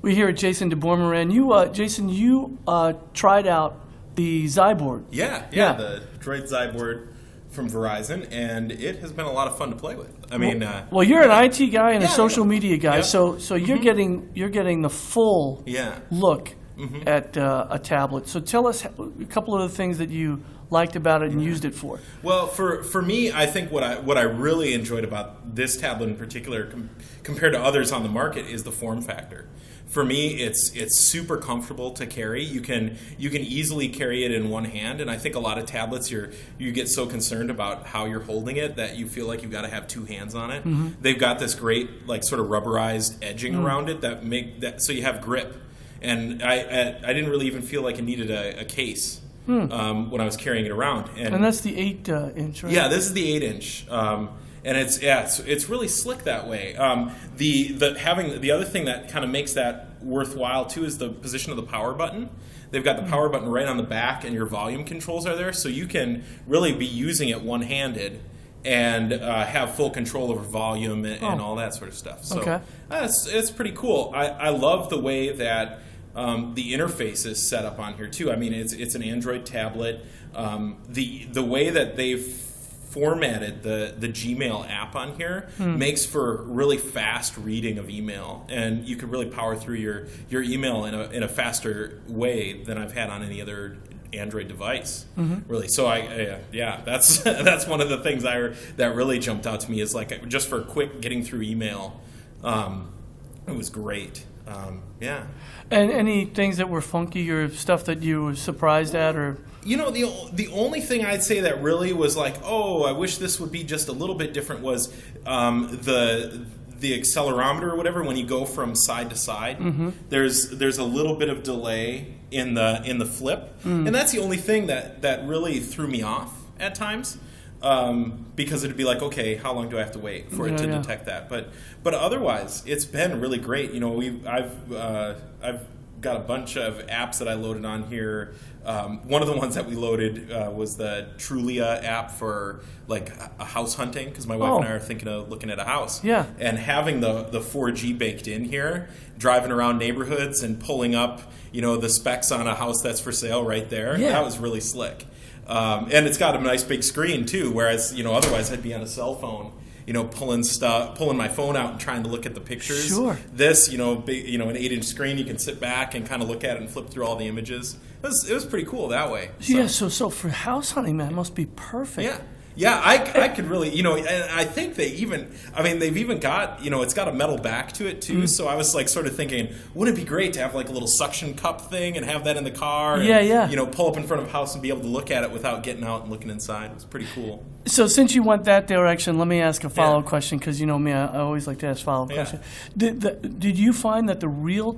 We're here at Jason Deboer-Moran. Jason, you tried out the Xyboard. Yeah, the Droid Xyboard from Verizon, and it has been a lot of fun to play with. I mean, well, you're an IT guy and a social media guy, yeah. so you're getting the full look at a tablet. So tell us a couple of the things that you liked about it and used it for. Well, for me, I think what I really enjoyed about this tablet in particular, compared to others on the market, is the form factor. For me, it's super comfortable to carry. You can easily carry it in one hand, and I think a lot of tablets you get so concerned about how you're holding it that you feel like you've got to have two hands on it. Mm-hmm. They've got this great sort of rubberized edging around it that make that so you have grip. And I didn't really even feel like it needed a case when I was carrying it around. And that's the 8-inch, right? Yeah, this is the 8-inch. And it's really slick that way. The other thing that kind of makes that worthwhile too is the position of the power button. They've got the power button right on the back, and your volume controls are there, so you can really be using it one-handed and have full control over volume and all that sort of stuff. So it's pretty cool. I love the way that the interface is set up on here too. I mean, it's an Android tablet. The way that they've formatted the Gmail app on here makes for really fast reading of email, and you can really power through your email in a faster way than I've had on any other Android device. Really. So that's one of the things that really jumped out to me is like just for quick getting through email. It was great. And any things that were funky or stuff that you were surprised at, or the only thing I'd say that really was like, oh, I wish this would be just a little bit different was the accelerometer or whatever. When you go from side to side, there's a little bit of delay in the flip, and that's the only thing that really threw me off at times. Because it'd be like, okay, how long do I have to wait for it to detect that? But otherwise, it's been really great. I've got a bunch of apps that I loaded on here. One of the ones that we loaded was the Trulia app for like a house hunting, because my wife and I are thinking of looking at a house. Yeah. And having the 4G baked in here, driving around neighborhoods and pulling up, the specs on a house that's for sale right there. Yeah. That was really slick. And it's got a nice big screen too, whereas otherwise I'd be on a cell phone, pulling my phone out and trying to look at the pictures. Sure. This, an 8-inch screen, you can sit back and kind of look at it and flip through all the images. It was pretty cool that way. Yeah. So for house hunting, man, it must be perfect. Yeah. Yeah, I could really, and I think they've even got, it's got a metal back to it too. So I was like sort of thinking, wouldn't it be great to have like a little suction cup thing and have that in the car? And, pull up in front of a house and be able to look at it without getting out and looking inside. It was pretty cool. So since you went that direction, let me ask a follow-up question, because you know me, I always like to ask follow-up questions. Did you find that the real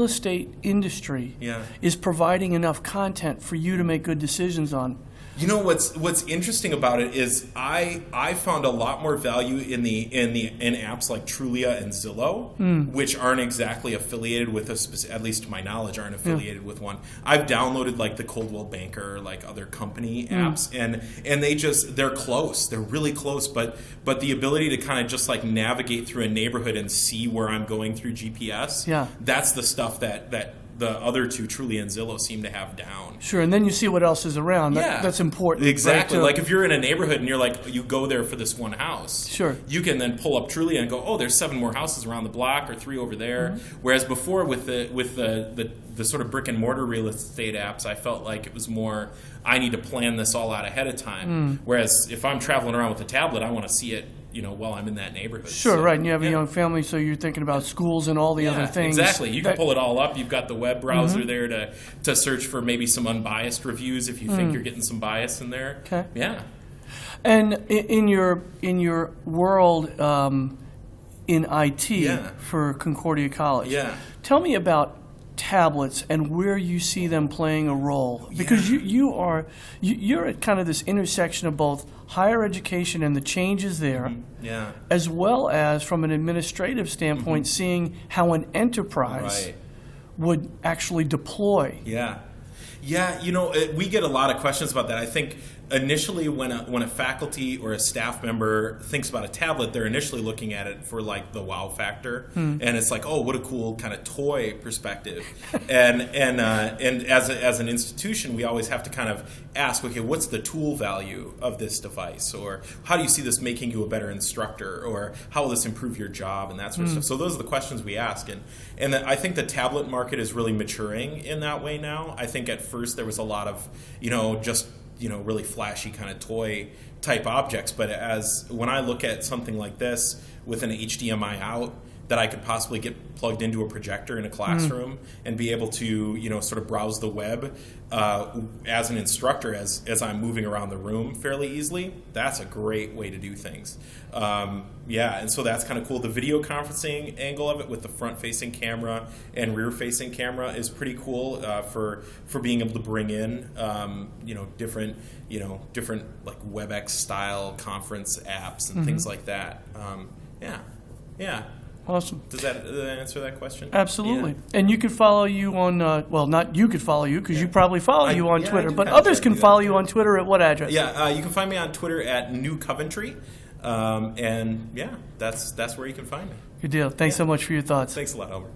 estate industry is providing enough content for you to make good decisions on? What's interesting about it is I found a lot more value in apps like Trulia and Zillow, which aren't exactly affiliated with at least to my knowledge, aren't affiliated with one. I've downloaded like the Coldwell Banker, like other company apps, and they're close. They're really close, but the ability to kind of just like navigate through a neighborhood and see where I'm going through GPS, that's the stuff that the other two, Trulia and Zillow, seem to have down. Sure, and then you see what else is around. That's important. Exactly. Right? Like if you're in a neighborhood and you go there for this one house, sure, you can then pull up Trulia and go, oh, there's 7 more houses around the block or 3 over there. Whereas before with the sort of brick and mortar real estate apps, I felt like it was more, I need to plan this all out ahead of time. Whereas if I'm traveling around with a tablet, I want to see it while I'm in that neighborhood. Sure, right. And you have a young family, so you're thinking about schools and all the other things. Exactly. You can pull it all up. You've got the web browser there to search for maybe some unbiased reviews if you think you're getting some bias in there. Okay. Yeah. And in your world in IT for Concordia College, tell me about tablets and where you see them playing a role, because you're at kind of this intersection of both higher education and the changes there, as well as from an administrative standpoint, seeing how an enterprise would actually deploy. Yeah, we get a lot of questions about that. I think initially, when a faculty or a staff member thinks about a tablet, they're initially looking at it for like the wow factor, and it's like, oh, what a cool kind of toy perspective. and as an institution, we always have to kind of ask, okay, what's the tool value of this device, or how do you see this making you a better instructor, or how will this improve your job, and that sort of stuff. So those are the questions we ask, and I think the tablet market is really maturing in that way now. I think at first there was a lot of just really flashy kind of toy type objects. But when I look at something like this with an HDMI out that I could possibly get plugged into a projector in a classroom and be able to, sort of browse the web as an instructor as I'm moving around the room fairly easily, that's a great way to do things. And so that's kind of cool. The video conferencing angle of it with the front-facing camera and rear-facing camera is pretty cool for being able to bring in, different like WebEx style conference apps and things like that. Yeah. Awesome. Does that answer that question? Absolutely. Yeah. And you could follow you on, not you could follow you, because you probably follow you on Twitter, but others can follow you on Twitter at what address? Yeah, you can find me on Twitter at New Coventry. That's where you can find me. Good deal. Thanks so much for your thoughts. Thanks a lot, Albert.